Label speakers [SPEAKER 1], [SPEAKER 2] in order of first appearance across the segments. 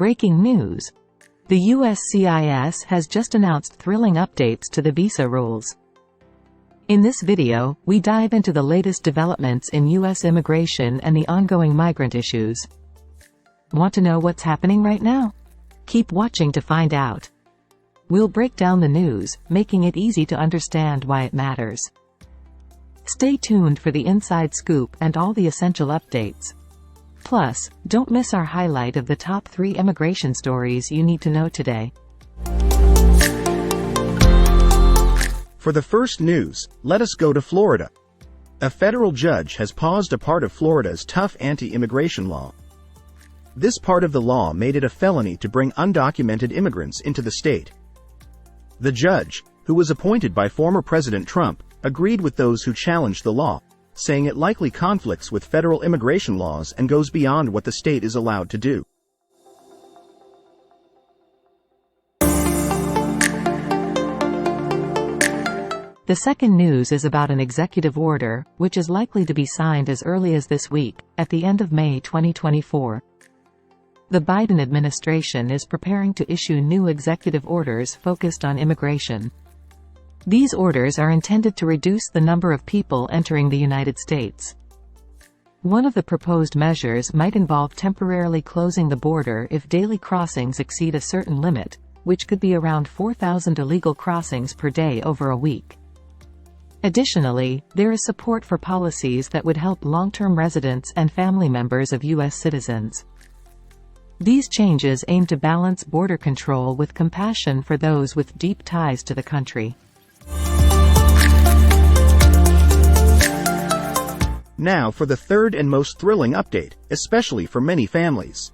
[SPEAKER 1] Breaking news! The USCIS has just announced thrilling updates to the visa rules. In this video, we dive into the latest developments in U.S. immigration and the ongoing migrant issues. Want to know what's happening right now? Keep watching to find out. We'll break down the news, making it easy to understand why it matters. Stay tuned for the inside scoop and all the essential updates. Plus, don't miss our highlight of the top 3 immigration stories you need to know today.
[SPEAKER 2] For the first news, let us go to Florida. A federal judge has paused a part of Florida's tough anti-immigration law. This part of the law made it a felony to bring undocumented immigrants into the state. The judge, who was appointed by former President Trump, agreed with those who challenged the law, saying it likely conflicts with federal immigration laws and goes beyond what the state is allowed to do.
[SPEAKER 1] The second news is about an executive order, which is likely to be signed as early as this week, at the end of May 2024. The Biden administration is preparing to issue new executive orders focused on immigration. These orders are intended to reduce the number of people entering the United States. One of the proposed measures might involve temporarily closing the border if daily crossings exceed a certain limit, which could be around 4,000 illegal crossings per day over a week. Additionally, there is support for policies that would help long-term residents and family members of U.S. citizens. These changes aim to balance border control with compassion for those with deep ties to the country.
[SPEAKER 2] Now for the third and most thrilling update, especially for many families.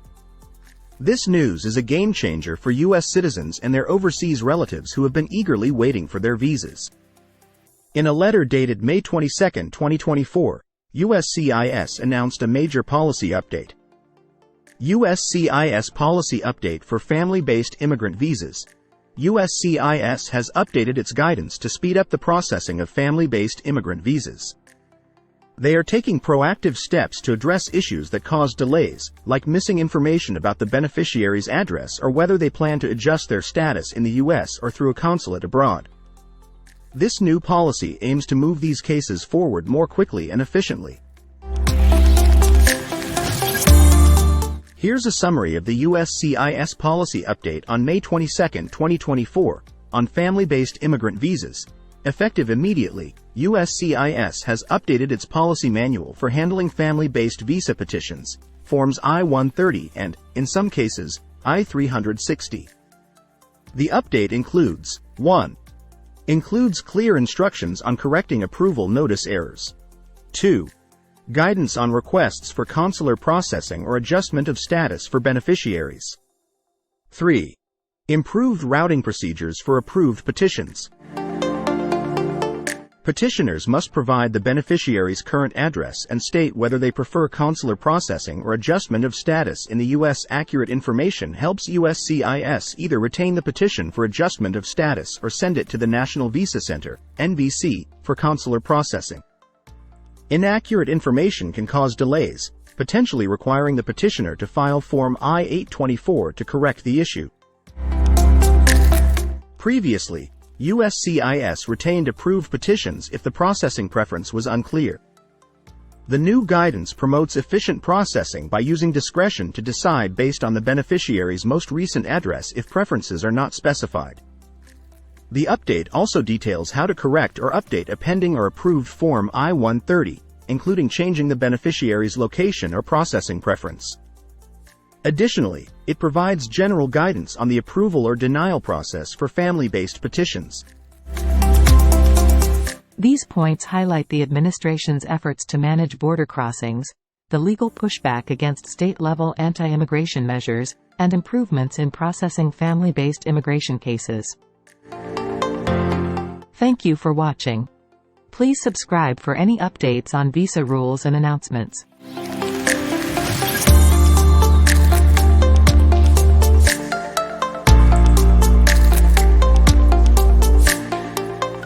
[SPEAKER 2] This news is a game-changer for U.S. citizens and their overseas relatives who have been eagerly waiting for their visas. In a letter dated May 22, 2024, USCIS announced a major policy update. USCIS Policy Update for Family-Based Immigrant Visas. USCIS has updated its guidance to speed up the processing of family-based immigrant visas. They are taking proactive steps to address issues that cause delays, like missing information about the beneficiary's address or whether they plan to adjust their status in the U.S. or through a consulate abroad. This new policy aims to move these cases forward more quickly and efficiently. Here's a summary of the USCIS policy update on May 22, 2024, on family-based immigrant visas. Effective immediately, USCIS has updated its policy manual for handling family-based visa petitions, Forms I-130 and, in some cases, I-360. The update includes 1. Includes clear instructions on correcting approval notice errors. 2. Guidance on requests for consular processing or adjustment of status for beneficiaries. 3. Improved routing procedures for approved petitions. Petitioners must provide the beneficiary's current address and state whether they prefer consular processing or adjustment of status in the U.S. Accurate information helps USCIS either retain the petition for adjustment of status or send it to the National Visa Center, NVC, for consular processing. Inaccurate information can cause delays, potentially requiring the petitioner to file Form I-824 to correct the issue. Previously, USCIS retained approved petitions if the processing preference was unclear. The new guidance promotes efficient processing by using discretion to decide based on the beneficiary's most recent address if preferences are not specified. The update also details how to correct or update a pending or approved Form I-130, including changing the beneficiary's location or processing preference. Additionally, it provides general guidance on the approval or denial process for family-based petitions.
[SPEAKER 1] These points highlight the administration's efforts to manage border crossings, the legal pushback against state-level anti-immigration measures, and improvements in processing family-based immigration cases. Thank you for watching. Please subscribe for any updates on visa rules and announcements.